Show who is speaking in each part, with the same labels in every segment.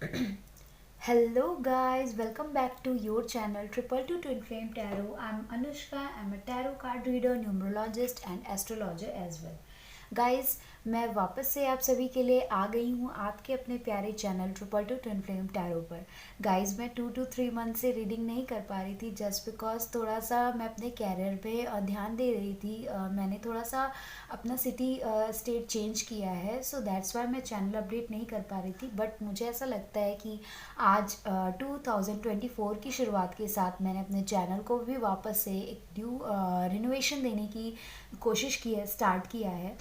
Speaker 1: Hello guys, welcome back to your channel Triple Two Twin Flame Tarot. I'm Anushka. I'm a tarot card reader, numerologist and astrologer as well. Guys मैं वापस से आप सभी के लिए आ गई हूँ आपके अपने प्यारे channel triple two twin flame tarot पर। गाइस मैं 2 to 3 मंथ से रीडिंग नहीं कर पा रही थी जस्ट बिकॉज थोड़ा सा मैं अपने कैरियर पे ध्यान दे रही थी। मैंने थोड़ा सा अपना सिटी स्टेट चेंज किया है, सो दैट्स वाई मैं चैनल अपडेट नहीं कर पा रही थी। बट मुझे ऐसा लगता है कि आज 2024 की शुरुआत के साथ मैंने अपने चैनल को भी वापस से एक न्यू रिनोवेशन देने की कोशिश की है, स्टार्ट किया है।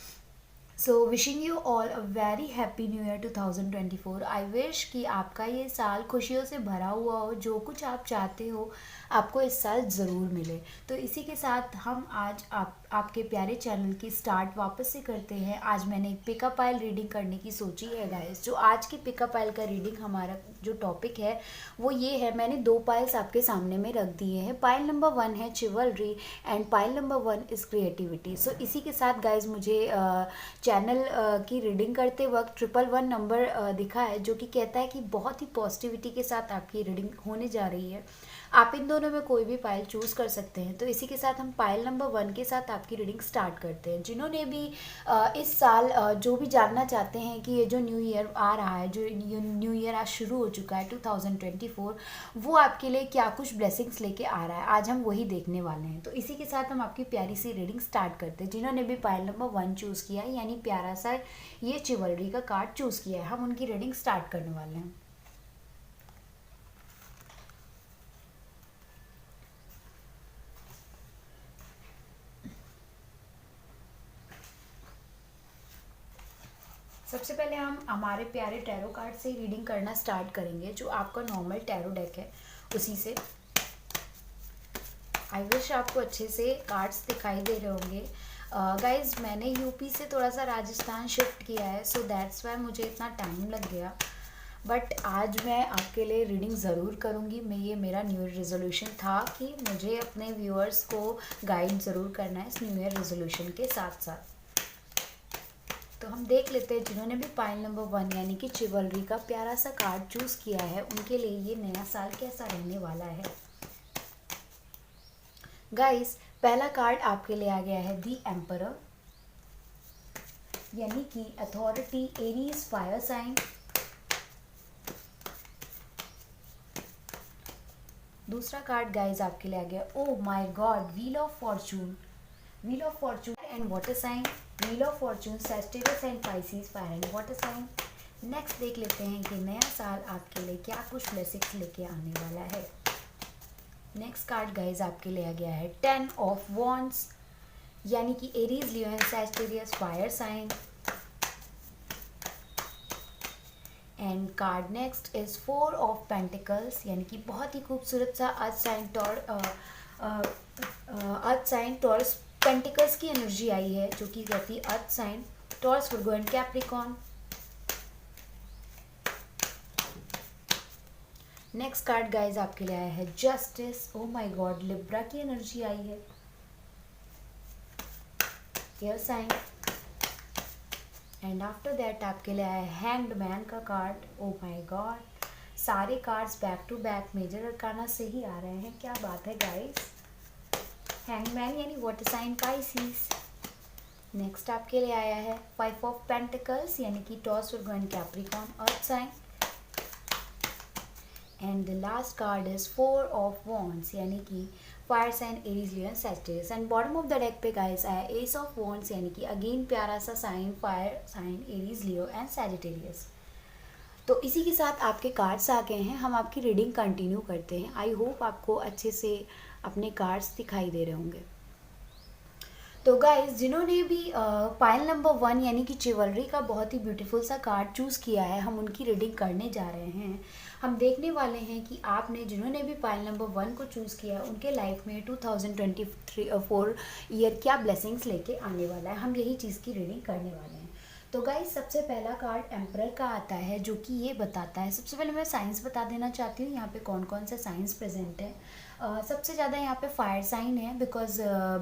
Speaker 1: So wishing you all a very happy new year 2024। I wish कि आपका ये साल खुशियों से भरा हुआ हो, जो कुछ आप चाहते हो आपको इस साल ज़रूर मिले। तो इसी के साथ हम आज आपके प्यारे चैनल की स्टार्ट वापस से करते हैं। आज मैंने एक पिकअप आइल रीडिंग करने की सोची है गाइस। जो आज की पिकअप आइल का रीडिंग हमारा जो टॉपिक है वो ये है, मैंने 2 पाइल्स आपके सामने में रख दिए हैं। पाइल नंबर 1 है chivalry and pile number 1 is creativity. So इसी के साथ गाइज मुझे चैनल की रीडिंग करते वक्त 111 नंबर दिखा है, जो कि कहता है कि बहुत ही पॉजिटिविटी के साथ आपकी रीडिंग होने जा रही है। आप इन दोनों में कोई भी पाइल चूज़ कर सकते हैं। तो इसी के साथ हम पाइल नंबर 1 के साथ आपकी रीडिंग स्टार्ट करते हैं। जिन्होंने भी इस साल जो भी जानना चाहते हैं कि ये जो न्यू ईयर आ रहा है, जो न्यू ईयर आज शुरू हो चुका है 2024, वो आपके लिए क्या कुछ ब्लेसिंग्स लेके आ रहा है, आज हम वही देखने वाले हैं। तो इसी के साथ हम आपकी प्यारी सी रीडिंग स्टार्ट करते हैं। जिन्होंने भी पाइल नंबर 1 चूज़ किया है, यानी प्यारा सा ये चिवलरी का कार्ड चूज़ किया है, हम उनकी रीडिंग स्टार्ट करने वाले हैं। सबसे पहले हम हमारे प्यारे टैरो कार्ड से रीडिंग करना स्टार्ट करेंगे, जो आपका नॉर्मल टैरो डेक है उसी से। आई विश आपको अच्छे से कार्ड्स दिखाई दे रहे होंगे। गाइज मैंने यूपी से थोड़ा सा राजस्थान शिफ्ट किया है, सो दैट्स वाई मुझे इतना टाइम लग गया। बट आज मैं आपके लिए रीडिंग ज़रूर करूँगी। ये मेरा न्यू ईयर रेजोल्यूशन था कि मुझे अपने व्यूअर्स को गाइड ज़रूर करना है इस न्यू ईयर रेजोल्यूशन के साथ साथ। तो हम देख लेते हैं जिन्होंने भी पाइल नंबर 1 यानी कि चिवलरी का प्यारा सा कार्ड चूज़ किया है, उनके लिए ये नया साल कैसा रहने वाला है। गाइस पहला कार्ड आपके लिए आ गया है दी एम्परर, यानी कि अथॉरिटी, एरीज, फायर साइन। दूसरा कार्ड गाइस आपके लिए आ गया, oh my God, wheel of fortune. Wheel of fortune and water sign. Wheel of fortune Sagittarius and Pisces, fire and water sign. Next देख लेते हैं कि नया साल आपके लिए क्या कुछ ब्लेसिंग्स लेके आने वाला है। नेक्स्ट कार्ड गाइज आपके लिए आ गया है 10 ऑफ वॉन्ड्स, यानी कि Aries, Leo and Sagittarius, fire sign. And card next is 4 of pentacles, यानी कि बहुत ही खूबसूरत सा अर्थ साइन टॉरस पेंटिकल्स की एनर्जी आई है, जो कि कहती है earth sign Taurus, Virgo and Capricorn. Next card guys आपके लिए आया है justice. Oh my God, Libra की एनर्जी आई है, air sign. And after that आपके लिए आया है हैंग्ड मैन का कार्ड। ओ माय गॉड, सारे cards back to back major arcana से ही आ रहे हैं, क्या बात है गाइज। हैंग्ड मैन यानी वाटर साइन पाइसेस। नेक्स्ट आपके लिए आया है 5 ऑफ पेंटिकल्स, यानी कि Taurus, Virgo and Capricorn, earth sign. And the last card is 4 of wands, यानी कि fire sign, Aries, Leo and Sagittarius. And bottom of the deck पे गाइस आया एस ऑफ वॉन्ड्स, यानी कि अगेन प्यारा सा sign, fire sign, Aries, Leo and Sagittarius. तो इसी के साथ आपके कार्ड्स आ गए हैं, हम आपकी रीडिंग कंटिन्यू करते हैं। आई होप आपको अच्छे से अपने कार्ड्स दिखाई दे रहे होंगे। तो गाइज जिन्होंने भी पाइल नंबर 1 यानी कि चिवलरी का बहुत ही ब्यूटीफुल सा कार्ड चूज़ किया है, हम उनकी रीडिंग करने जा रहे हैं। हम देखने वाले हैं कि आपने जिन्होंने भी पाइल नंबर 1 को चूज़ किया है उनके लाइफ में 2024 ईयर क्या ब्लेसिंग्स लेके आने वाला है, हम यही चीज़ की रीडिंग करने वाले हैं। तो गाइज सबसे पहला कार्ड एम्परर का आता है, जो कि ये बताता है, सबसे पहले मैं साइंस बता देना चाहती हूँ यहाँ पे कौन कौन से साइंस प्रेजेंट है। सबसे ज़्यादा यहाँ पे फायर साइन है, बिकॉज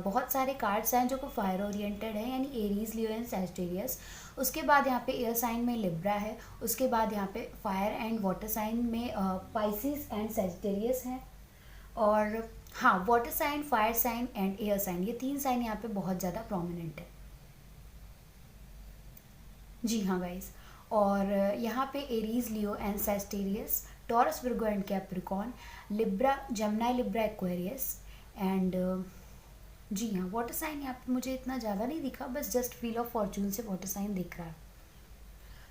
Speaker 1: बहुत सारे कार्ड्स हैं जो को फायर ओरिएंटेड है, यानी एरीज, लियो एंड सैजिटेरियस। उसके बाद यहाँ पे एयर साइन में लिब्रा है। उसके बाद यहाँ पे फायर एंड वाटर साइन में पाइसिस एंड सैजिटेरियस है। और हाँ, water sign, fire sign and air sign, ये 3 साइन यहाँ पे बहुत ज़्यादा प्रोमिनेंट है। जी हाँ गाइस। और यहाँ पे Aries, Leo and Sagittarius, Taurus, Virgo and Capricorn, Libra, Gemini, Libra, Aquarius and जी हाँ, वाटर साइन यहाँ पे मुझे इतना ज़्यादा नहीं दिखा, बस जस्ट व्हील ऑफ फॉर्चून से वाटर साइन दिख रहा है।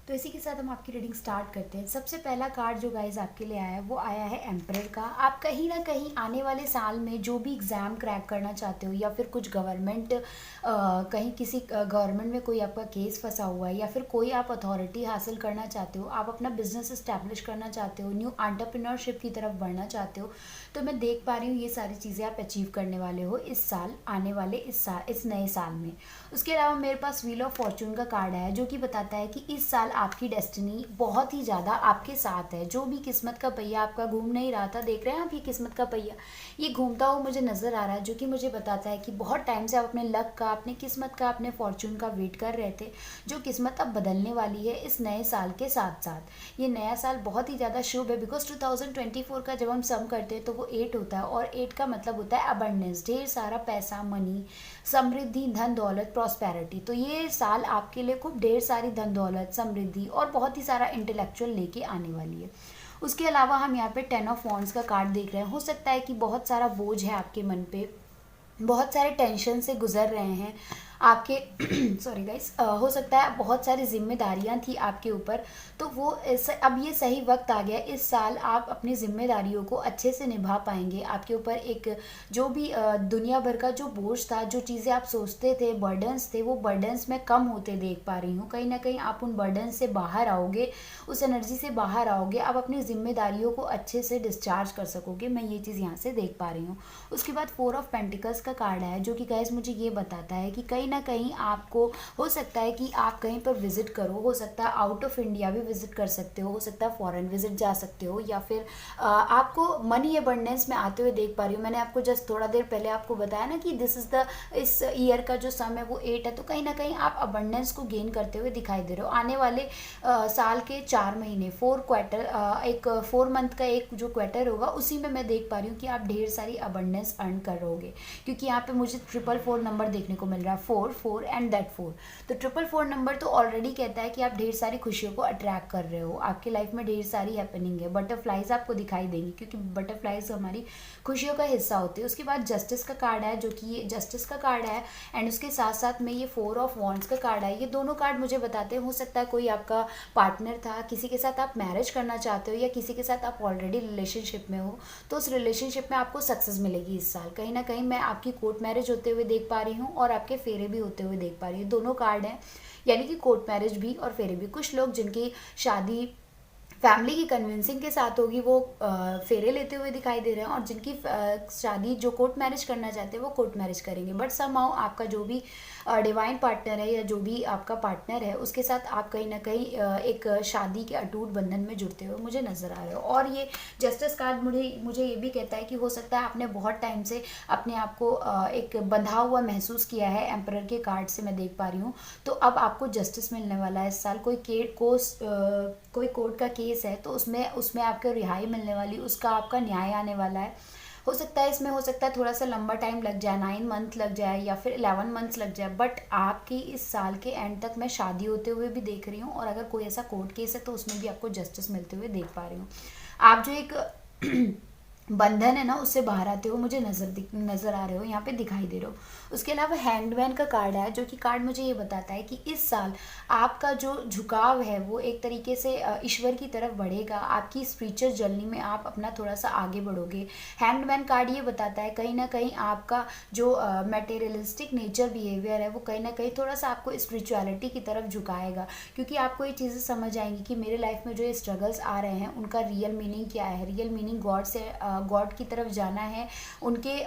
Speaker 1: तो इसी के साथ हम आपकी रीडिंग स्टार्ट करते हैं। सबसे पहला कार्ड जो गाइज आपके लिए आया है वो आया है एम्परर का। आप कहीं ना कहीं आने वाले साल में जो भी एग्ज़ाम क्रैक करना चाहते हो, या फिर कुछ गवर्नमेंट कहीं किसी गवर्नमेंट में कोई आपका केस फंसा हुआ है, या फिर कोई आप अथॉरिटी हासिल करना चाहते हो, आप अपना बिजनेस इस्टेब्लिश करना चाहते हो, न्यू एंटरप्रेन्योरशिप की तरफ बढ़ना चाहते हो, तो मैं देख पा रही हूँ ये सारी चीज़ें आप अचीव करने वाले हो इस साल, आने वाले इस नए साल में। उसके अलावा मेरे पास व्हील ऑफ फॉर्चून का कार्ड है जो कि बताता है कि इस साल आपकी डेस्टिनी बहुत ही ज़्यादा आपके साथ है। जो भी किस्मत का पहिया आपका घूम नहीं रहा था, देख रहे हैं आप ये किस्मत का पहिया, ये घूमता हुआ मुझे नज़र आ रहा है, जो कि मुझे बताता है कि बहुत टाइम से आप अपने लक का, अपने किस्मत का, अपने फॉर्चून का वेट कर रहे थे, जो किस्मत अब बदलने वाली है इस नए साल के साथ साथ। ये नया साल बहुत ही ज़्यादा शुभ है, बिकॉज 2024 का जब हम सम करते हैं तो वो 8 होता है, और 8 का मतलब होता है अबंडेंस, ढेर सारा पैसा, मनी, समृद्धि, धन दौलत, प्रॉस्पेरिटी। तो ये साल आपके लिए खूब ढेर सारी धन दौलत, समृद्धि और बहुत ही सारा इंटेलेक्चुअल लेके आने वाली है। उसके अलावा हम यहाँ पे 10 ऑफ वॉन्ड्स का कार्ड देख रहे हैं। हो सकता है कि बहुत सारा बोझ है आपके मन पे, बहुत सारे टेंशन से गुजर रहे हैं आपके सॉरी गाइस, हो सकता है बहुत सारी जिम्मेदारियां थी आपके ऊपर, तो वो अब ये सही वक्त आ गया। इस साल आप अपनी जिम्मेदारियों को अच्छे से निभा पाएंगे। आपके ऊपर एक जो भी दुनिया भर का जो बोझ था, जो चीज़ें आप सोचते थे, बर्डन्स थे, वो बर्डन्स में कम होते देख पा रही हूँ। कहीं ना कहीं आप उन बर्डन्स से बाहर आओगे, उस एनर्जी से बाहर आओगे, आप अपनी जिम्मेदारियों को अच्छे से डिस्चार्ज कर सकोगे। मैं ये चीज़ यहाँ से देख पा रही हूँ। उसके बाद 4 ऑफ पेंटिकल्स का कार्ड है जो कि गाइस मुझे ये बताता है कि कहीं ना कहीं आपको हो सकता है कि आप कहीं पर विजिट करो, हो सकता है आउट ऑफ इंडिया भी विजिट कर सकते हो सकता है फॉरेन विजिट जा सकते हो, या फिर आपको मनी अबंडेंस में आते हुए देख पा रही हूँ। मैंने आपको जस्ट थोड़ा देर पहले आपको बताया ना कि इस ईयर का जो सम है वो 8 है, तो कहीं ना कहीं आप अबंडेंस को गेन करते हुए दिखाई दे रहे हो। आने वाले साल के 4 महीने, 4 क्वार्टर, एक 4 मंथ का एक जो क्वार्टर होगा, उसी में मैं देख पा रही हूँ कि आप ढेर सारी अबंडेंस अर्न कर रहोगे, क्योंकि यहाँ पे मुझे 444 नंबर देखने को मिल रहा है, 4 एंड दैट 4। तो 444 नंबर तो ऑलरेडी कहता है कि आप ढेर सारी खुशियों को अट्रैक्ट कर रहे हो, आपकी लाइफ में ढेर सारी हैपनिंग है, बटरफ्लाइज आपको दिखाई देंगी, क्योंकि बटरफ्लाइज हमारी खुशियों का हिस्सा होते हैं। उसके बाद जस्टिस का कार्ड है, जो कि ये जस्टिस का कार्ड है, एंड उसके साथ साथ में ये 4 ऑफ वॉन्ड्स का कार्ड है। ये दोनों कार्ड मुझे बताते हैं, हो सकता है कोई आपका पार्टनर था, किसी के साथ आप मैरिज करना चाहते हो, या किसी के साथ आप ऑलरेडी रिलेशनशिप में हो, तो उस रिलेशनशिप में आपको सक्सेस मिलेगी इस साल। कहीं ना कहीं मैं आपकी कोर्ट मैरिज होते हुए देख पा रही हूँ, और आपके फेरे भी होते हुए देख पा रही हूँ। दोनों कार्ड हैं, यानी कि कोर्ट मैरिज भी और फेरे भी। कुछ लोग जिनकी शादी फैमिली की कन्विंसिंग के साथ होगी, वो फेरे लेते हुए दिखाई दे रहे हैं, और जिनकी शादी जो कोर्ट मैरिज करना चाहते हैं वो कोर्ट मैरिज करेंगे। बट समहाउ आपका जो भी डिवाइन पार्टनर है, या जो भी आपका पार्टनर है, उसके साथ आप कहीं ना कहीं एक शादी के अटूट बंधन में जुड़ते हुए मुझे नज़र आ रहे हो। और ये जस्टिस कार्ड मुझे ये भी कहता है कि हो सकता है आपने बहुत टाइम से अपने आप को एक बंधा हुआ महसूस किया है, एम्परर के कार्ड से मैं देख पा रही हूँ। तो अब आपको जस्टिस मिलने वाला है इस साल। कोई कोर्ट का केस है, तो उसमें आपको रिहाई मिलने वाली, उसका आपका न्याय आने वाला है। हो सकता है इसमें, हो सकता है थोड़ा सा लंबा टाइम लग जाए, 9 मंथ लग जाए, या फिर 11 मंथ्स लग जाए, बट आपकी इस साल के एंड तक मैं शादी होते हुए भी देख रही हूँ। और अगर कोई ऐसा कोर्ट केस है तो उसमें भी आपको जस्टिस मिलते हुए देख पा रही हूँ। आप जो एक बंधन है ना, उससे बाहर आते हो मुझे नज़र आ रहे हो, यहाँ पे दिखाई दे रहे हो। उसके अलावा हैंडमैन का कार्ड है, जो कि कार्ड मुझे ये बताता है कि इस साल आपका जो झुकाव है वो एक तरीके से ईश्वर की तरफ बढ़ेगा। आपकी स्पिरिचुअल जर्नी में आप अपना थोड़ा सा आगे बढ़ोगे। हैंडमैन कार्ड ये बताता है कहीं ना कहीं आपका जो मटेरियलिस्टिक नेचर बिहेवियर है, वो कहीं ना कहीं थोड़ा सा आपको स्पिरिचुअलिटी की तरफ झुकाएगा, क्योंकि आपको ये चीज़ें समझ आएंगी कि मेरे लाइफ में जो ये स्ट्रगल्स आ रहे हैं उनका रियल मीनिंग क्या है। रियल मीनिंग गॉड से गॉड की तरफ जाना है, उनके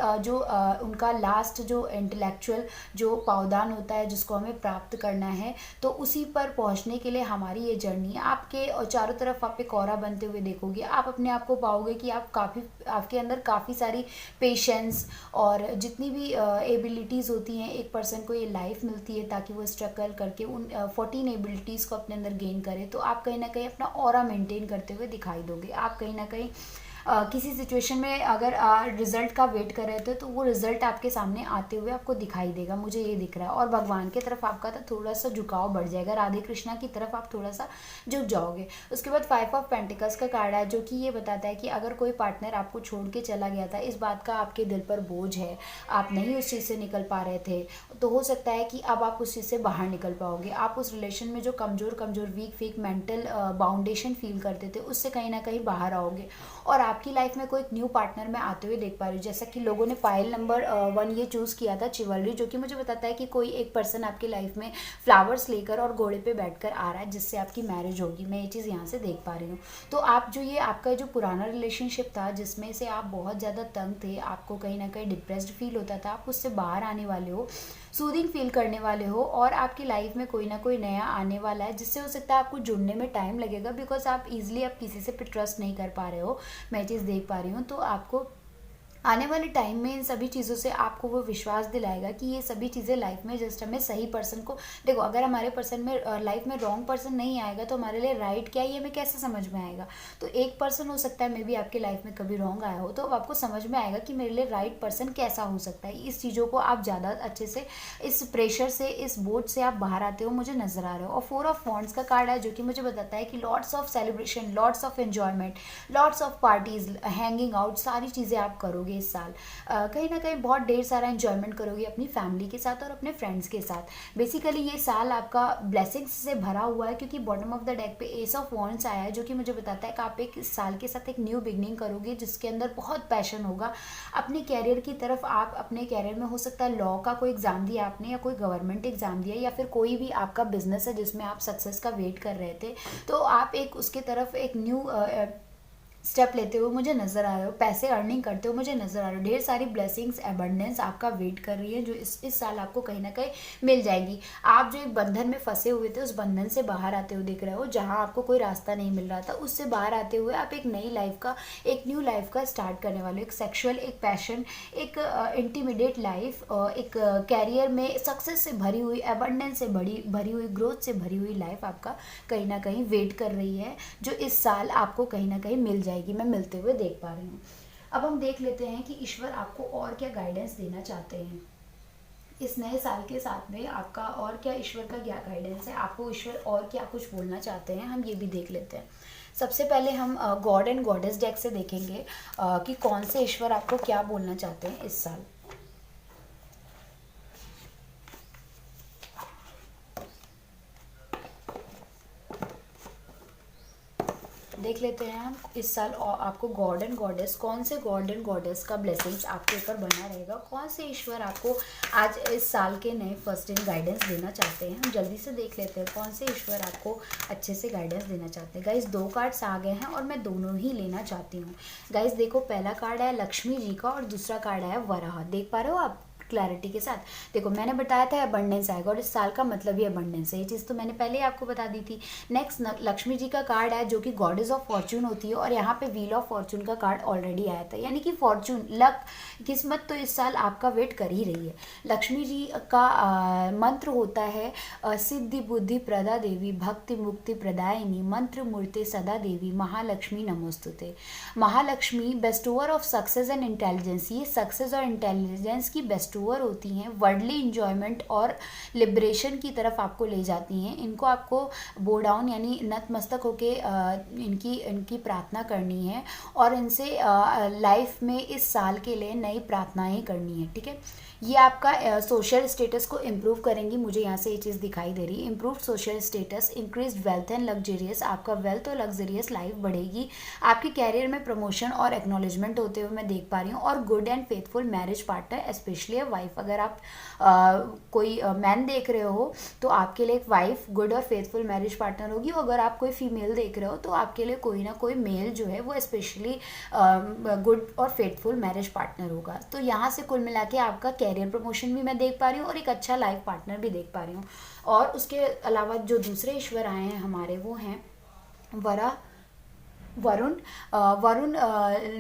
Speaker 1: उनका लास्ट जो इंटेलेक्चुअल जो पावदान होता है जिसको हमें प्राप्त करना है, तो उसी पर पहुंचने के लिए हमारी ये जर्नी है। आपके चारों तरफ आप एक ऑरा बनते हुए देखोगे, आप अपने आप को पाओगे कि आपके अंदर काफ़ी सारी पेशेंस और जितनी भी एबिलिटीज़ होती हैं, एक पर्सन को ये लाइफ मिलती है ताकि वो स्ट्रगल करके उन 14 एबिलिटीज़ को अपने अंदर गेन करे। तो आप कहीं ना कहीं अपना ऑरा मेंटेन करते हुए दिखाई दोगे। आप कहीं ना कहीं किसी सिचुएशन में अगर रिजल्ट का वेट कर रहे थे तो वो रिजल्ट आपके सामने आते हुए आपको दिखाई देगा, मुझे ये दिख रहा है। और भगवान की तरफ आपका तो थोड़ा सा झुकाव बढ़ जाएगा, राधे कृष्णा की तरफ आप थोड़ा सा झुक जाओगे। उसके बाद 5 ऑफ पेंटिकल्स का कार्ड है जो कि ये बताता है कि अगर कोई पार्टनर आपको छोड़ के चला गया था, इस बात का आपके दिल पर बोझ है, आप नहीं उस चीज़ से निकल पा रहे थे, तो हो सकता है कि अब आप उस चीज़ से बाहर निकल पाओगे। आप उस रिलेशन में जो कमज़ोर वीक मेंटल बाउंडेशन फील करते थे उससे कहीं ना कहीं बाहर आओगे और आपकी लाइफ में कोई एक न्यू पार्टनर मैं आते हुए देख पा रही हूँ। जैसा कि लोगों ने पाइल नंबर 1 ये चूज़ किया था, चिवलरी, जो कि मुझे बताता है कि कोई एक पर्सन आपकी लाइफ में फ्लावर्स लेकर और घोड़े पे बैठकर आ रहा है जिससे आपकी मैरिज होगी। मैं ये चीज़ यहाँ से देख पा रही हूँ। तो आप जो ये आपका जो पुराना रिलेशनशिप था जिसमें से आप बहुत ज़्यादा तंग थे, आपको कहीं ना कहीं डिप्रेस्ड फील होता था, आप उससे बाहर आने वाले हो, सूदिंग फील करने वाले हो और आपकी लाइफ में कोई ना कोई नया आने वाला है जिससे हो सकता है आपको जुड़ने में टाइम लगेगा, बिकॉज आप इजीली आप किसी से ट्रस्ट नहीं कर पा रहे हो। मैं चीज़ देख पा रही हूँ। तो आपको आने वाले टाइम में इन सभी चीज़ों से आपको वो विश्वास दिलाएगा कि ये सभी चीज़ें लाइफ में जस्ट हमें सही पर्सन को देखो, अगर हमारे पर्सन में लाइफ में रॉन्ग पर्सन नहीं आएगा तो हमारे लिए राइट क्या है ये हमें कैसे समझ में आएगा। तो एक पर्सन हो सकता है मे बी आपके लाइफ में कभी रॉन्ग आया हो, तो अब आपको समझ में आएगा कि मेरे लिए राइट पर्सन कैसा हो सकता है। इस चीज़ों को आप ज़्यादा अच्छे से, इस प्रेशर से, इस बोझ से आप बाहर आते हो, मुझे नजर आ रहे हो। और 4 ऑफ वॉन्ड्स का कार्ड है जो कि मुझे बताता है कि lots of celebration, lots of enjoyment, lots of parties, hanging out, सारी चीज़ें आप करोगे इस साल। कहीं ना कहीं बहुत ढेर सारा एंजॉयमेंट करोगे अपनी फैमिली के साथ और अपने फ्रेंड्स के साथ। बेसिकली ये साल आपका ब्लेसिंग्स से भरा हुआ है क्योंकि बॉटम ऑफ द डेक पे एस ऑफ वॉन्ड्स आया है जो कि मुझे बताता है कि आप एक साल के साथ एक न्यू बिगनिंग करोगे जिसके अंदर बहुत पैशन होगा अपने कैरियर की तरफ। आप अपने कैरियर में हो सकता है लॉ का कोई एग्जाम दिया आपने, या कोई गवर्नमेंट एग्जाम दिया, या फिर कोई भी आपका बिजनेस है जिसमें आप सक्सेस का वेट कर रहे थे, तो आप एक उसके तरफ एक न्यू स्टेप लेते हुए मुझे नज़र आ रहे हो, पैसे अर्निंग करते हो मुझे नज़र आ रहे हो। ढेर सारी ब्लेसिंग्स, एबंडेंस आपका वेट कर रही है जो इस साल आपको कहीं ना कहीं मिल जाएगी। आप जो एक बंधन में फंसे हुए थे उस बंधन से बाहर आते हुए दिख रहे हो, जहां आपको कोई रास्ता नहीं मिल रहा था उससे बाहर आते हुए आप एक नई लाइफ का, एक न्यू लाइफ का स्टार्ट करने वाले हो। एक सेक्शुअल, एक पैशन, एक इंटीमिडेट लाइफ, एक कैरियर में सक्सेस से भरी हुई, एबंडेंस से भरी हुई, ग्रोथ से भरी हुई लाइफ आपका कहीं ना कहीं वेट कर रही है जो इस साल आपको कहीं ना कहीं मिल जाएगी। मैं मिलते हुए देख पा रही हूँ। अब हम देख लेते हैं कि ईश्वर आपको और क्या गाइडेंस देना चाहते हैं इस नए साल के साथ में। आपका और क्या, ईश्वर का क्या गाइडेंस है, आपको ईश्वर और क्या कुछ बोलना चाहते हैं, हम ये भी देख लेते हैं। सबसे पहले हम गॉड एंड गॉडेस डेक से देखेंगे कि कौन से ईश्वर आपको क्या बोलना चाहते हैं इस साल। देख लेते हैं हम इस साल और आपको गॉड एंड गॉडेस, कौन से गॉड एंड गॉडेस का ब्लेसिंग्स आपके ऊपर बना रहेगा, कौन से ईश्वर आपको आज इस साल के नए फर्स्ट दिन गाइडेंस देना चाहते हैं। हम जल्दी से देख लेते हैं कौन से ईश्वर आपको अच्छे से गाइडेंस देना चाहते हैं। गाइस 2 कार्ड्स आ गए हैं और मैं दोनों ही लेना चाहती हूँ। गाइस देखो, पहला कार्ड है लक्ष्मी जी का और दूसरा कार्ड है वराह। देख पा रहे हो आप क्लैरिटी के साथ। देखो मैंने बताया था अबंडेंस आएगा और इस साल का मतलब ही अबंडेंस है, ये चीज़ तो मैंने पहले ही आपको बता दी थी। नेक्स्ट लक्ष्मी जी का कार्ड है जो कि गॉडेस ऑफ फॉर्चून होती है और यहाँ पे व्हील ऑफ फॉर्चून का कार्ड ऑलरेडी आया था, यानी कि फॉर्चून, लक, किस्मत तो इस साल आपका वेट कर ही रही है। लक्ष्मी जी का मंत्र होता है सिद्धि बुद्धि प्रदा देवी भक्ति मुक्ति प्रदायिनी मंत्र मूर्ति सदा देवी महालक्ष्मी नमोस्तुते। Mahalakshmi bestower of success and intelligence, ये सक्सेस और इंटेलिजेंस की बेस्ट होती हैं, वर्ल्डली इंजॉयमेंट और लिबरेशन की तरफ आपको ले जाती हैं। इनको आपको बो डाउन यानी नतमस्तक होके इनकी प्रार्थना करनी है और इनसे लाइफ में इस साल के लिए नई प्रार्थनाएं करनी है। ठीक है, ये आपका सोशल स्टेटस को इम्प्रूव करेंगी, मुझे यहाँ से ये चीज़ दिखाई दे रही है। Improve social status, increase wealth and luxurious, आपका वेल्थ और लग्जरियस लाइफ बढ़ेगी। आपके कैरियर में प्रमोशन और एक्नॉलेजमेंट होते हुए मैं देख पा रही हूँ। और good and faithful marriage partner, specially wife, अगर आप कोई मैन देख रहे हो तो आपके लिए एक वाइफ गुड और फेथफुल मैरिज पार्टनर होगी। अगर आप कोई फीमेल देख रहे हो तो आपके लिए कोई ना कोई मेल जो है वो स्पेशली गुड और फेथफुल मैरिज पार्टनर होगा। तो यहाँ से कुल मिला के आपका कैरियर प्रमोशन भी मैं देख पा रही हूँ और एक अच्छा लाइफ पार्टनर भी देख पा रही हूँ। और उसके अलावा जो दूसरे ईश्वर आए हैं हमारे वो हैं वरा Varun. Varun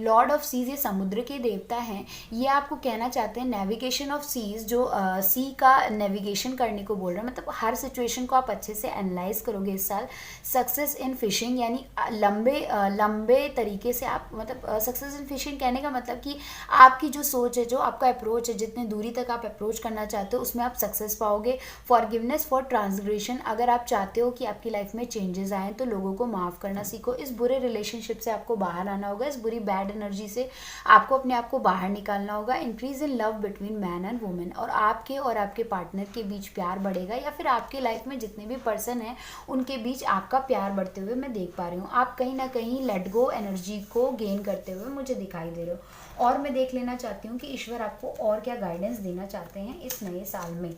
Speaker 1: lord of seas, ये समुद्र के देवता हैं। ये आपको कहना चाहते हैं नेविगेशन ऑफ सीज, जो सी का नेविगेशन करने को बोल रहे हैं, मतलब हर सिचुएशन को आप अच्छे से एनालाइज करोगे इस साल। सक्सेस इन फिशिंग, यानी लंबे तरीके से आप, मतलब सक्सेस इन फिशिंग कहने का मतलब कि आपकी जो सोच है, जो आपका अप्रोच है, जितने दूरी तक आप अप्रोच करना चाहते हो उसमें आप सक्सेस पाओगे। फॉरगिवनेस फॉर ट्रांसग्रेशन, अगर आप चाहते हो कि आपकी लाइफ में चेंजेस आए तो लोगों को माफ़ करना सीखो। इस बुरे रिलेशनशिप से आपको बाहर आना होगा, इस बुरी बैड एनर्जी से आपको अपने आप को बाहर निकालना होगा। Increase in love between man and women, और आपके पार्टनर के बीच प्यार बढ़ेगा, या फिर आपके लाइफ में जितने भी पर्सन हैं उनके बीच आपका प्यार बढ़ते हुए मैं देख पा रही हूँ। आप कहीं ना कहीं लेट गो एनर्जी को गेन करते हुए मुझे दिखाई दे रहे हो। और मैं देख लेना चाहती हूँ कि ईश्वर आपको और क्या गाइडेंस देना चाहते हैं इस नए साल में।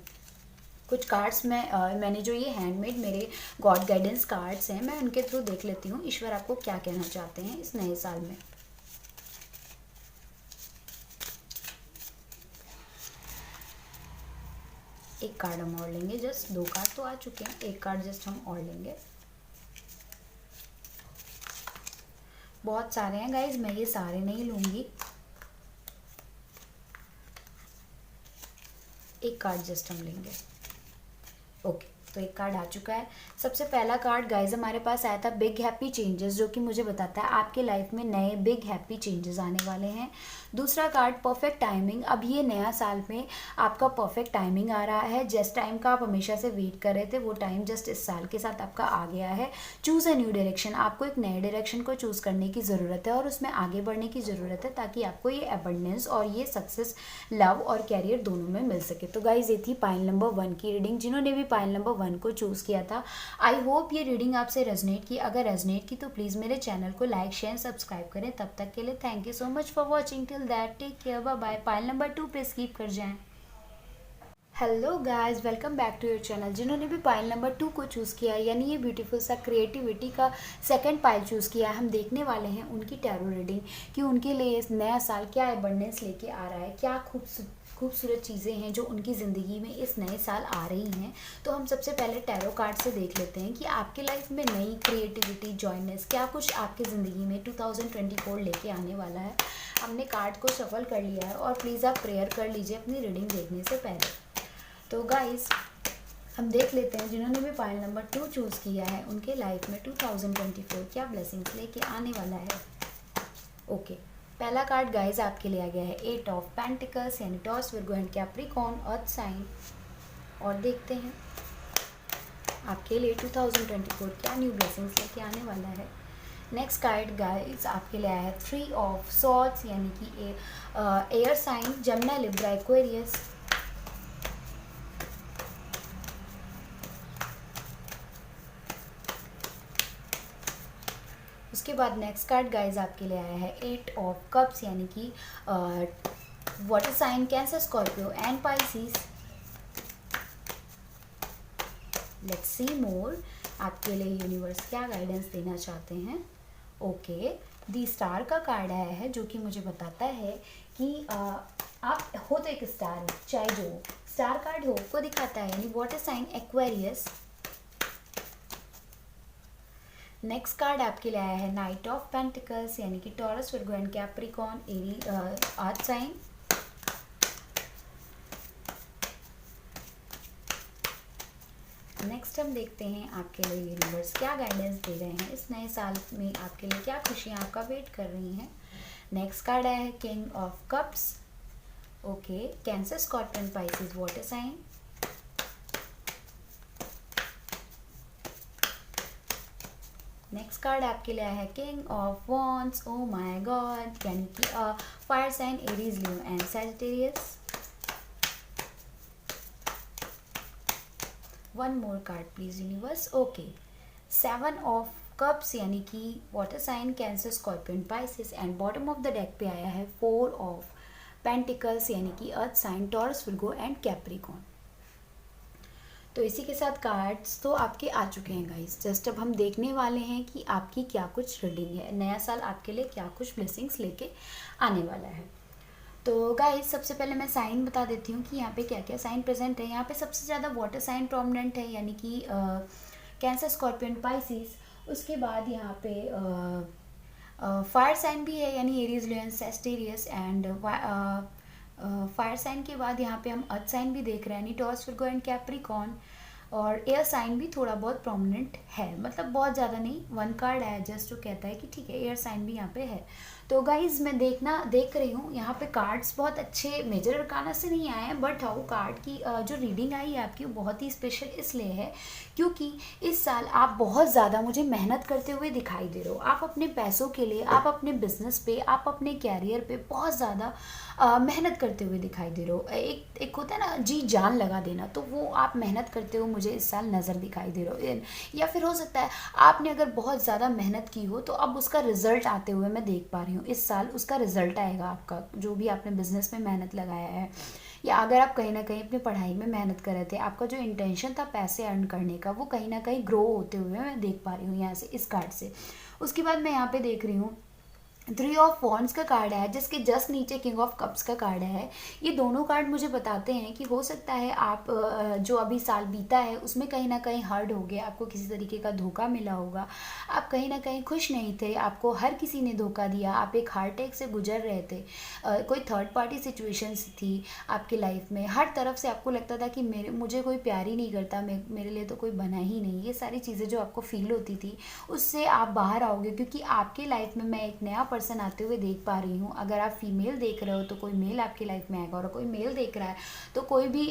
Speaker 1: कुछ कार्ड्स मैंने जो ये हैंडमेड मेरे गॉड गाइडेंस कार्ड्स हैं, मैं उनके थ्रू देख लेती हूँ ईश्वर आपको क्या कहना चाहते हैं इस नए साल में। एक कार्ड हम और लेंगे, जस्ट 2 कार्ड तो आ चुके हैं, एक कार्ड जस्ट हम और लेंगे। बहुत सारे हैं गाइज, मैं ये सारे नहीं लूँगी, एक कार्ड जस्ट हम लेंगे। ओके, तो एक कार्ड आ चुका है। सबसे पहला कार्ड गाइज हमारे पास आया था बिग हैप्पी चेंजेस, जो कि मुझे बताता है आपके लाइफ में नए बिग हैप्पी चेंजेस आने वाले हैं। दूसरा कार्ड परफेक्ट टाइमिंग, अब ये नया साल में आपका परफेक्ट टाइमिंग आ रहा है। जिस टाइम का आप हमेशा से वेट कर रहे थे वो टाइम जस्ट इस साल के साथ आपका आ गया है। चूज़ अ न्यू डायरेक्शन, आपको एक नए डायरेक्शन को चूज़ करने की ज़रूरत है और उसमें आगे बढ़ने की ज़रूरत है, ताकि आपको ये अबंडेंस और ये सक्सेस लव और कैरियर दोनों में मिल सके। तो गाइज ये थी पाइल नंबर 1 की रीडिंग। जिन्होंने भी पाइल नंबर 1 को चूज़ किया था, आई होप ये रीडिंग आपसे रेजोनेट की। अगर रेजोनेट की तो प्लीज़ मेरे चैनल को लाइक शेयर सब्सक्राइब करें। तब तक के लिए thank you so much for watching, till that take care, bye bye. Pile number 2 पे स्किप कर जाएं। Hello guys, welcome back to your channel. जिन्होंने भी पाइल नंबर 2 को चूज़ किया है, यानी ये ब्यूटीफुल सा क्रिएटिविटी का सेकंड पाइल चूज़ किया है, हम देखने वाले हैं उनकी टैरो रीडिंग कि उनके लिए इस नया साल क्या अबंडेंस लेके आ रहा है, क्या खूबसूरत चीज़ें हैं जो उनकी ज़िंदगी में इस नए साल आ रही हैं। तो हम सबसे पहले टैरो कार्ड से देख लेते हैं कि आपके लाइफ में नई क्रिएटिविटी, जॉयनेस, क्या कुछ आपकी ज़िंदगी में 2024 लेके आने वाला है। हमने कार्ड को शफल कर लिया है और प्लीज़ आप प्रेयर कर लीजिए अपनी रीडिंग देखने से पहले। तो गाइस हम देख लेते हैं जिन्होंने भी पाइल नंबर 2 चूज़ किया है उनके लाइफ में 2024 क्या ब्लेसिंग्स लेके आने वाला है। ओके, पहला कार्ड गाइस आपके लिए आ गया है 8 ऑफ पेंटिकल्स, यानी Taurus, Virgo and Capricorn, earth sign. और देखते हैं आपके लिए 2024 क्या न्यू ब्लेसिंग्स लेके आने वाला है। नेक्स्ट कार्ड गाइस आपके लिए आया है 3 ऑफ सॉर्ड्स, यानी कि air sign, Gemini, Libra, Aquarius. उसके बाद नेक्स्ट कार्ड गाइज आपके लिए आया है 8 ऑफ कप्स, यानी कि water sign, Cancer, Scorpio and Pisces. Let's see more, आपके लिए यूनिवर्स क्या गाइडेंस देना चाहते हैं। ओके, दी स्टार का कार्ड आया है जो कि मुझे बताता है कि आप हो तो एक स्टार, चाहे जो स्टार कार्ड हो को दिखाता है, यानी water sign, Aquarius. Next card आपके लिए आया है नाइट ऑफ पेंटिकल्स, यानी कि Taurus, Virgo and Capricorn, earth sign. Next हम देखते हैं आपके लिए यूनिवर्स क्या गाइडेंस दे रहे हैं इस नए साल में, आपके लिए क्या खुशियां आपका वेट कर रही हैं। नेक्स्ट कार्ड आया है king of cups. Okay, Cancer, Scorpion, Pisces, water sign. Next card आपके लिए आया है king of wands, oh my God, यानी कि fire sign, Aries, Leo and Sagittarius. One more card please universe. Okay, 7 of cups यानी कि water sign Cancer Scorpion Pisces, and bottom of the deck पे आया है 4 ऑफ पेंटिकल्स यानी कि earth sign Taurus Virgo and Capricorn. तो इसी के साथ कार्ड्स तो आपके आ चुके हैं गाइस। जस्ट अब हम देखने वाले हैं कि आपकी क्या कुछ रीडिंग है, नया साल आपके लिए क्या कुछ ब्लेसिंग्स लेके आने वाला है। तो गाइस सबसे पहले मैं साइन बता देती हूँ कि यहाँ पे क्या क्या साइन प्रेजेंट है। यहाँ पे सबसे ज़्यादा वाटर साइन प्रोमिनेंट है यानी कि कैंसर स्कॉर्पियन पाइसिस। उसके बाद यहाँ पे फायर साइन भी है यानी एरीज लियन सेस्टेरियस, एंड फायर साइन के बाद यहाँ पे हम अर्थ साइन भी देख रहे हैं यानी टॉरस विर्गो एंड कैप्रिकॉर्न, और एयर साइन भी थोड़ा बहुत प्रोमिनेंट है, मतलब बहुत ज़्यादा नहीं, वन कार्ड है जस्ट जो कहता है कि ठीक है एयर साइन भी यहाँ पे है। तो गाइज मैं देख रही हूँ यहाँ पे कार्ड्स बहुत अच्छे मेजर अरकाना से नहीं आए हैं, बट हाउ कार्ड की जो रीडिंग आई है आपकी वो बहुत ही स्पेशल इसलिए है क्योंकि इस साल आप बहुत ज़्यादा मुझे मेहनत करते हुए दिखाई दे रहे हो। आप अपने पैसों के लिए, आप अपने बिजनेस पे, आप अपने कैरियर पे बहुत ज़्यादा मेहनत करते हुए दिखाई दे रहे हो। एक होता है ना जी जान लगा देना, तो वो आप मेहनत करते हो मुझे इस साल नज़र दिखाई दे रहे हो। या फिर हो सकता है आपने अगर बहुत ज़्यादा मेहनत की हो तो अब उसका रिजल्ट आते हुए मैं देख पा रही हूँ। इस साल उसका रिजल्ट आएगा आपका, जो भी आपने बिजनेस में मेहनत लगाया है, या अगर आप कहीं ना कहीं अपनी पढ़ाई में मेहनत कर रहे थे, आपका जो इंटेंशन था पैसे अर्न करने का वो कहीं ना कहीं ग्रो होते हुए मैं देख पा रही हूँ यहाँ से इस कार्ड से। उसके बाद मैं यहाँ पे देख रही हूँ 3 ऑफ वॉन्ड्स का कार्ड है जिसके जस्ट नीचे किंग ऑफ कप्स का कार्ड है। ये दोनों कार्ड मुझे बताते हैं कि हो सकता है आप जो अभी साल बीता है उसमें कहीं ना कहीं हर्ट हो गया, आपको किसी तरीके का धोखा मिला होगा, आप कहीं ना कहीं खुश नहीं थे, आपको हर किसी ने धोखा दिया, आप एक हार्ट अटैक से गुजर रहे थे, कोई थर्ड पार्टी सिचुएशंस थी आपकी लाइफ में, हर तरफ से आपको लगता था कि मुझे कोई प्यार ही नहीं करता, मेरे लिए तो कोई बना ही नहीं। ये सारी चीज़ें जो आपको फील होती थी उससे आप बाहर आओगे क्योंकि आपकी लाइफ में मैं एक नया पर्सन आते हुए देख पा रही हूँ। अगर आप फीमेल देख रहे हो तो कोई मेल आपकी लाइफ में आएगा, और कोई मेल देख रहा है तो कोई भी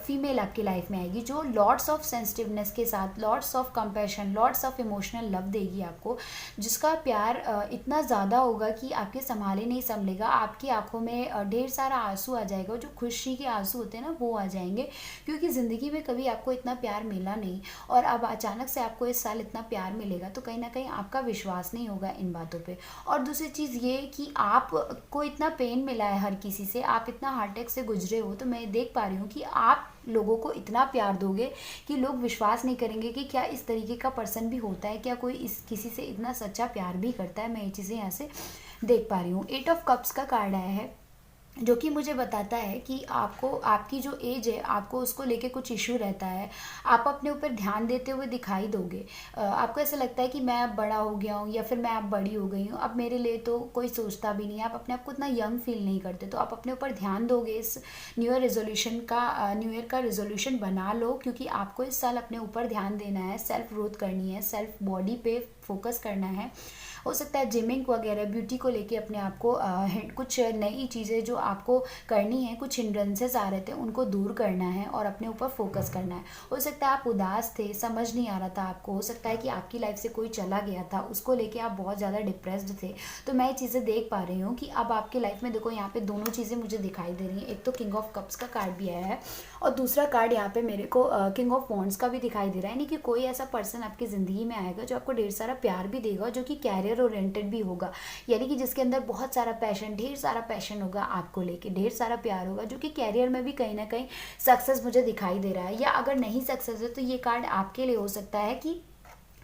Speaker 1: फीमेल आपकी लाइफ में आएगी जो लॉट्स ऑफ सेंसिटिवनेस के साथ, lots of compassion, lots of emotional love देगी आपको, जिसका प्यार इतना ज़्यादा होगा कि आपके संभाले नहीं संभलेगा। आपकी आंखों में ढेर सारा आंसू आ जाएगा, जो खुशी के आंसू होते हैं ना वो आ जाएंगे, क्योंकि ज़िंदगी में कभी आपको इतना प्यार मिला नहीं और अब अचानक से आपको इस साल इतना प्यार मिलेगा, तो कहीं ना कहीं आपका विश्वास नहीं होगा इन बातों पे। और दूसरी चीज़ ये कि आपको इतना पेन मिला है हर किसी से, आप इतना हार्ट अटैक से गुजरे हो, तो मैं देख पा रही हूँ कि आप लोगों को इतना प्यार दोगे कि लोग विश्वास नहीं करेंगे कि क्या इस तरीके का पर्सन भी होता है, क्या कोई किसी से इतना सच्चा प्यार भी करता है। मैं ये चीज़ें यहाँ से देख पा रही हूँ। 8 ऑफ कप्स का कार्ड आया है जो कि मुझे बताता है कि आपको, आपकी जो एज है, आपको उसको लेके कुछ इशू रहता है, आप अपने ऊपर ध्यान देते हुए दिखाई दोगे। आपको ऐसा लगता है कि मैं अब बड़ा हो गया हूँ या फिर मैं अब बड़ी हो गई हूँ, अब मेरे लिए तो कोई सोचता भी नहीं है, आप अपने आप को इतना यंग फील नहीं करते, तो आप अपने ऊपर ध्यान दोगे। इस न्यू ईयर का रेजोल्यूशन बना लो, क्योंकि आपको इस साल अपने ऊपर ध्यान देना है, सेल्फ ग्रोथ करनी है, सेल्फ बॉडी पे फोकस करना है। हो सकता है जिमिंग वगैरह, ब्यूटी को लेके अपने आप को कुछ नई चीज़ें जो आपको करनी है, कुछ हिंड्रेंसेस आ रहे थे उनको दूर करना है और अपने ऊपर फोकस करना है। हो सकता है आप उदास थे, समझ नहीं आ रहा था आपको, हो सकता है कि आपकी लाइफ से कोई चला गया था, उसको लेके आप बहुत ज़्यादा डिप्रेस्ड थे। तो मैं ये चीज़ें देख पा रही हूँ कि अब आपकी लाइफ में देखो यहाँ पे दोनों चीज़ें मुझे दिखाई दे रही हैं। एक तो किंग ऑफ कप्स का कार्ड भी आया है और दूसरा कार्ड यहाँ पे मेरे को किंग ऑफ वॉन्ड्स का भी दिखाई दे रहा है, यानी कि कोई ऐसा पर्सन आपकी ज़िंदगी में आएगा जो आपको ढेर सारा प्यार भी देगा, जो कि कैरियर ओरिएंटेड भी होगा, यानी कि जिसके अंदर बहुत सारा पैशन, ढेर सारा पैशन होगा आपको लेके, ढेर सारा प्यार होगा, जो कि कैरियर में भी कहीं ना कहीं सक्सेस मुझे दिखाई दे रहा है। या अगर नहीं सक्सेस है तो ये कार्ड आपके लिए हो सकता है कि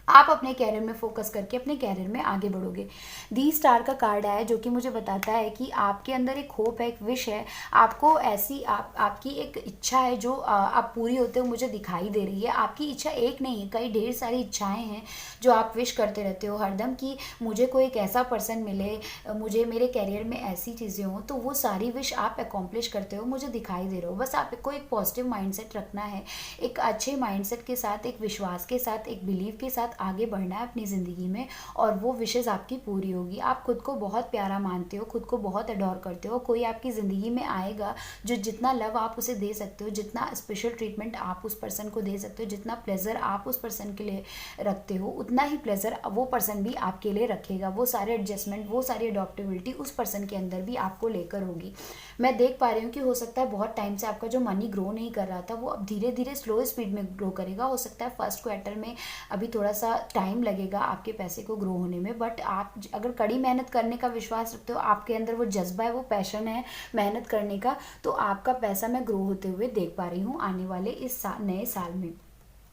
Speaker 1: आप अपने कैरियर में फोकस करके अपने कैरियर में आगे बढ़ोगे। दी स्टार का कार्ड आया जो कि मुझे बताता है कि आपके अंदर एक होप है, एक विश है, आपको ऐसी आपकी एक इच्छा है जो आप पूरी होते हुए मुझे दिखाई दे रही है। आपकी इच्छा एक नहीं है, कई ढेर सारी इच्छाएं हैं जो आप विश करते रहते हो हरदम कि मुझे कोई एक ऐसा पर्सन मिले, मुझे मेरे कैरियर में ऐसी चीज़ें हों, तो वो सारी विश आप अकॉम्प्लिश करते हो मुझे दिखाई दे रहे हो। बस आपको एक पॉजिटिव माइंडसेट रखना है, एक अच्छे माइंडसेट के साथ, एक विश्वास के साथ, एक बिलीव के साथ साथ आगे बढ़ना है अपनी ज़िंदगी में और वो विशेज़ आपकी पूरी होगी। आप खुद को बहुत प्यारा मानते हो, खुद को बहुत अडोर करते हो। कोई आपकी ज़िंदगी में आएगा जो जितना लव आप उसे दे सकते हो, जितना स्पेशल ट्रीटमेंट आप उस पर्सन को दे सकते हो, जितना प्लेजर आप उस पर्सन के लिए रखते हो, उतना ही प्लेजर वो पर्सन भी आपके लिए रखेगा। वो सारे एडजस्टमेंट, वो सारी अडॉप्टेबिलिटी उस पर्सन के अंदर भी आपको लेकर होगी। मैं देख पा रही हूँ कि हो सकता है बहुत टाइम से आपका जो मनी ग्रो नहीं कर रहा था वो अब धीरे धीरे स्लो स्पीड में ग्रो करेगा। हो सकता है फर्स्ट क्वार्टर में अभी थोड़ा सा टाइम लगेगा आपके पैसे को ग्रो होने में, बट आप अगर कड़ी मेहनत करने का विश्वास रखते हो, आपके अंदर वो जज्बा है, वो पैशन है मेहनत करने का, तो आपका पैसा मैं ग्रो होते हुए देख पा रही हूँ आने वाले इस नए साल में।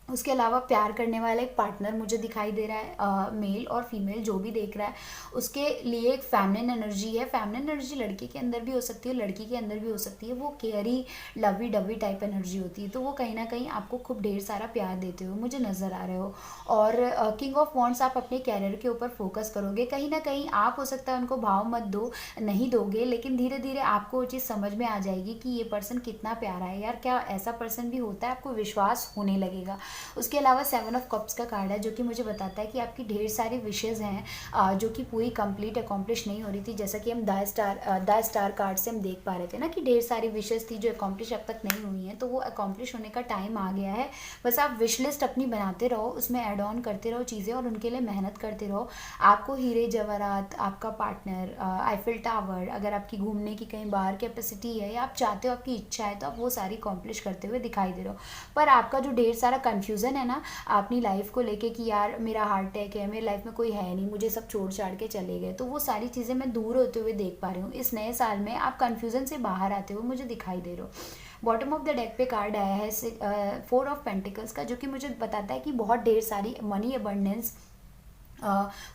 Speaker 1: उसके अलावा प्यार करने वाला एक पार्टनर मुझे दिखाई दे रहा है, मेल और फीमेल जो भी देख रहा है उसके लिए एक फेमिनिन एनर्जी है। फेमिनिन एनर्जी लड़के के अंदर भी हो सकती है, लड़की के अंदर भी हो सकती है। वो केयरी लवी डवी टाइप एनर्जी होती है, तो वो कहीं ना कहीं आपको खूब ढेर सारा प्यार देते हुए मुझे नज़र आ रहे हो। और किंग ऑफ वॉन्ड्स, आप अपने कैरियर के ऊपर फोकस करोगे। कहीं ना कहीं आप हो सकता है उनको भाव मत दो, नहीं दोगे, लेकिन धीरे धीरे आपको वो चीज़ समझ में आ जाएगी कि ये पर्सन कितना प्यारा है यार, क्या ऐसा पर्सन भी होता है, आपको विश्वास होने लगेगा। उसके अलावा 7 ऑफ कप्स का कार्ड है जो कि मुझे बताता है कि आपकी ढेर सारी विशेज़ हैं जो कि पूरी कंप्लीट अकॉम्प्लिश नहीं हो रही थी। जैसा कि हम द स्टार कार्ड से हम देख पा रहे थे ना कि ढेर सारी विशेज़ थी जो अकॉम्प्लिश अब तक नहीं हुई हैं, तो वो अकॉम्प्लिश होने का टाइम आ गया है। बस आप विश लिस्ट अपनी बनाते रहो, उसमें ऐड ऑन करते रहो चीज़ें और उनके लिए मेहनत करते रहो। आपको हीरे जवाहरात, आपका पार्टनर, आईफिल टावर, अगर आपकी घूमने की कहीं बाहर कैपेसिटी है या आप चाहते हो, आपकी इच्छा है, तो आप वो सारी अकॉम्प्लिश करते हुए दिखाई दे रहे हो। पर आपका जो ढेर सारा कन्फ्यूज़न है ना अपनी लाइफ को लेके कि यार मेरा हार्ट अटैक है, मेरी लाइफ में कोई है नहीं, मुझे सब छोड़ छाड़ के चले गए, तो वो सारी चीज़ें मैं दूर होते हुए देख पा रही हूँ। इस नए साल में आप कन्फ्यूज़न से बाहर आते हुए मुझे दिखाई दे रहे हो। बॉटम ऑफ द डेक पे कार्ड आया है 4 ऑफ पेंटिकल्स का, जो कि मुझे बताता है कि बहुत ढेर सारी मनी अबंडेंस,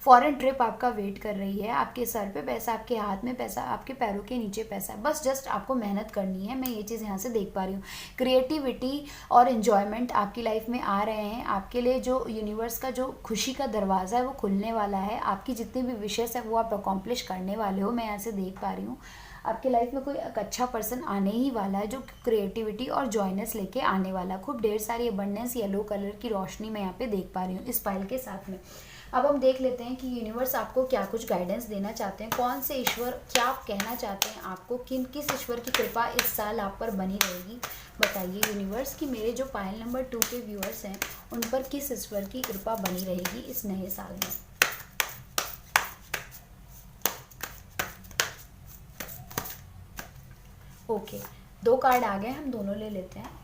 Speaker 1: फॉरेन ट्रिप आपका वेट कर रही है। आपके सर पे पैसा, आपके हाथ में पैसा, आपके पैरों के नीचे पैसा है, बस जस्ट आपको मेहनत करनी है। मैं ये चीज़ यहाँ से देख पा रही हूँ। क्रिएटिविटी और इन्जॉयमेंट आपकी लाइफ में आ रहे हैं। आपके लिए जो यूनिवर्स का जो खुशी का दरवाज़ा है वो खुलने वाला है। आपकी जितनी भी विशेष है वो आप अकॉम्प्लिश करने वाले हो, मैं यहाँ से देख पा रही हूँ। आपके लाइफ में कोई एक अच्छा पर्सन आने ही वाला है जो क्रिएटिविटी और जॉयनेस लेके आने वाला। खूब ढेर सारी अबंडेंस, येलो कलर की रोशनी मैं यहाँ पे देख पा रही हूँ इस पाइल के साथ में। अब हम देख लेते हैं कि यूनिवर्स आपको क्या कुछ गाइडेंस देना चाहते हैं, कौन से ईश्वर क्या आप कहना चाहते हैं आपको, किस ईश्वर की कृपा इस साल आप पर बनी रहेगी। बताइए यूनिवर्स कि मेरे जो पाइल नंबर 2 के व्यूअर्स हैं उन पर किस ईश्वर की कृपा बनी रहेगी इस नए साल में। ओके, 2 कार्ड आ गए, हम दोनों ले लेते हैं।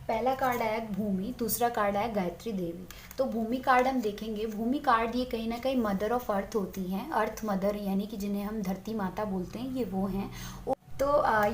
Speaker 1: पहला कार्ड आया भूमि, दूसरा कार्ड आया गायत्री देवी। तो भूमि कार्ड हम देखेंगे। भूमि कार्ड ये कहीं ना कहीं मदर ऑफ अर्थ होती हैं, अर्थ मदर, यानी कि जिन्हें हम धरती माता बोलते हैं, ये वो हैं। तो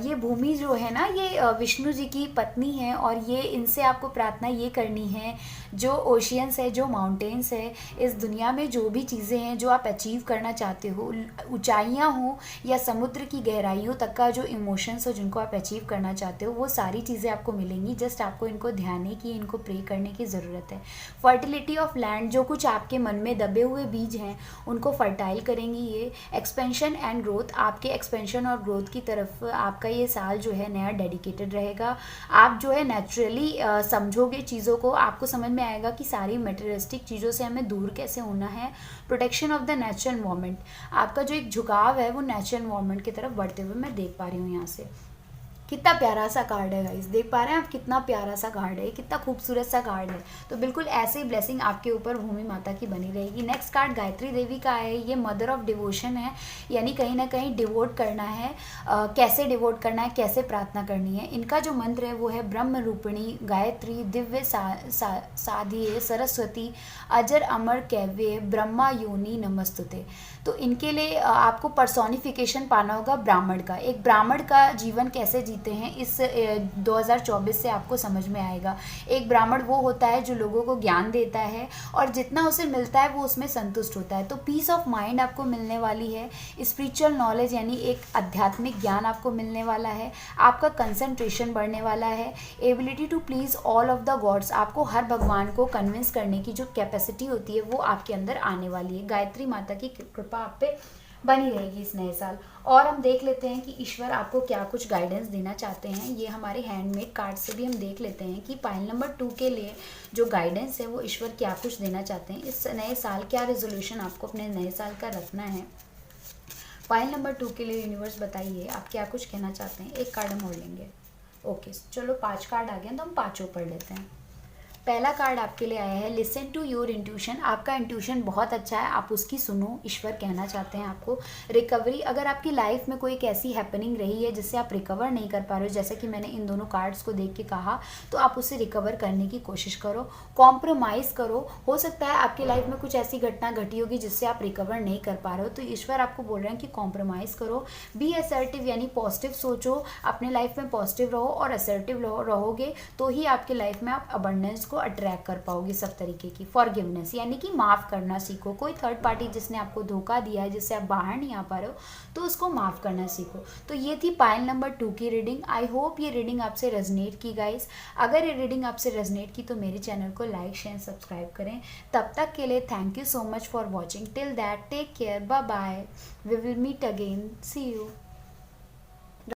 Speaker 1: ये भूमि जो है ना, ये विष्णु जी की पत्नी है और ये इनसे आपको प्रार्थना ये करनी है, जो ओशियंस है, जो माउंटेन्स है, इस दुनिया में जो भी चीज़ें हैं जो आप अचीव करना चाहते हो, ऊंचाइयां हो या समुद्र की गहराइयों तक का जो इमोशंस हो जिनको आप अचीव करना चाहते हो, वो सारी चीज़ें आपको मिलेंगी। जस्ट आपको इनको ध्यान की, इनको प्रे करने की ज़रूरत है। फर्टिलिटी ऑफ लैंड, जो कुछ आपके मन में दबे हुए बीज हैं उनको फर्टाइल करेंगी ये। एक्सपेंशन एंड ग्रोथ, आपके एक्सपेंशन और ग्रोथ की तरफ आपका ये साल जो है नया डेडिकेटेड रहेगा। आप जो है नेचुरली समझोगे चीज़ों को, आपको समझ में आएगा कि सारी मटेरियलिस्टिक चीज़ों से हमें दूर कैसे होना है। Protection of the natural environment, आपका जो एक झुकाव है वो नेचुरल एनवायरनमेंट की तरफ बढ़ते हुए मैं देख पा रही हूँ यहाँ से। कितना प्यारा सा कार्ड है गाइस, देख पा रहे हैं आप कितना प्यारा सा कार्ड है, कितना खूबसूरत सा कार्ड है। तो बिल्कुल ऐसे ही ब्लेसिंग आपके ऊपर भूमि माता की बनी रहेगी। नेक्स्ट कार्ड गायत्री देवी का है, ये मदर ऑफ डिवोशन है, यानी कहीं ना कहीं डिवोट करना है। कैसे डिवोट करना है, कैसे प्रार्थना करनी है। इनका जो मंत्र है वो है ब्रह्म रूपिणी गायत्री दिव्य साधिये सरस्वती अजर अमर कैव्य ब्रह्मा योनि नमस्तुते। तो इनके लिए आपको पर्सोनिफिकेशन पाना होगा ब्राह्मण का। एक ब्राह्मण का जीवन कैसे जीते हैं इस 2024 से आपको समझ में आएगा। एक ब्राह्मण वो होता है जो लोगों को ज्ञान देता है और जितना उसे मिलता है वो उसमें संतुष्ट होता है। तो पीस ऑफ माइंड आपको मिलने वाली है, स्पिरिचुअल नॉलेज यानी एक आध्यात्मिक ज्ञान आपको मिलने वाला है, आपका कंसंट्रेशन बढ़ने वाला है, ability to please all of the gods, आपको हर भगवान को कन्विंस करने की जो कैपेसिटी होती है वो आपके अंदर आने वाली है। गायत्री माता की कृपा आप पे बनी रहेगी इस नए साल। और हम देख लेते हैं कि ईश्वर आपको क्या कुछ गाइडेंस देना चाहते हैं। ये हमारे हैंडमेड कार्ड से भी हम देख लेते हैं कि पाइल नंबर 2 के लिए जो गाइडेंस है वो ईश्वर क्या कुछ देना चाहते हैं इस नए साल। क्या रेजोल्यूशन आपको अपने नए साल का रखना है। पाइल नंबर 2 के लिए यूनिवर्स बताइए आप क्या कुछ कहना चाहते हैं। एक कार्ड हम और लेंगे। ओके, चलो 5 कार्ड आ गए तो हम पाँचों पढ़ लेते हैं। पहला कार्ड आपके लिए आया है लिसन टू योर इंट्यूशन। आपका इंट्यूशन बहुत अच्छा है, आप उसकी सुनो। ईश्वर कहना चाहते हैं आपको रिकवरी। अगर आपकी लाइफ में कोई एक ऐसी हैपनिंग रही है जिससे आप रिकवर नहीं कर पा रहे हो, जैसे कि मैंने इन दोनों कार्ड्स को देख के कहा, तो आप उसे रिकवर करने की कोशिश करो, कॉम्प्रोमाइज़ करो। हो सकता है आपकी लाइफ में कुछ ऐसी घटना घटी होगी जिससे आप रिकवर नहीं कर पा रहे हो, तो ईश्वर आपको बोल रहे हैं कि कॉम्प्रोमाइज़ करो। बी असर्टिव, यानी पॉजिटिव सोचो, अपने लाइफ में पॉजिटिव रहो और असर्टिव रहोगे तो ही आपकी लाइफ में आप अबंडेंस को अट्रैक्ट कर पाओगे सब तरीके की। फॉरगिवनेस, यानी कि माफ़ करना सीखो। कोई थर्ड पार्टी जिसने आपको धोखा दिया है, जिससे आप बाहर नहीं आ पा रहे हो, तो उसको माफ़ करना सीखो। तो ये थी पाइल नंबर 2 की रीडिंग। आई होप ये रीडिंग आपसे रेजनेट की गाइस। अगर ये रीडिंग आपसे रेजनेट की तो मेरे चैनल को लाइक शेयर सब्सक्राइब करें। तब तक के लिए thank you so much for watching. Till that take care, bye bye, we will meet again, see you.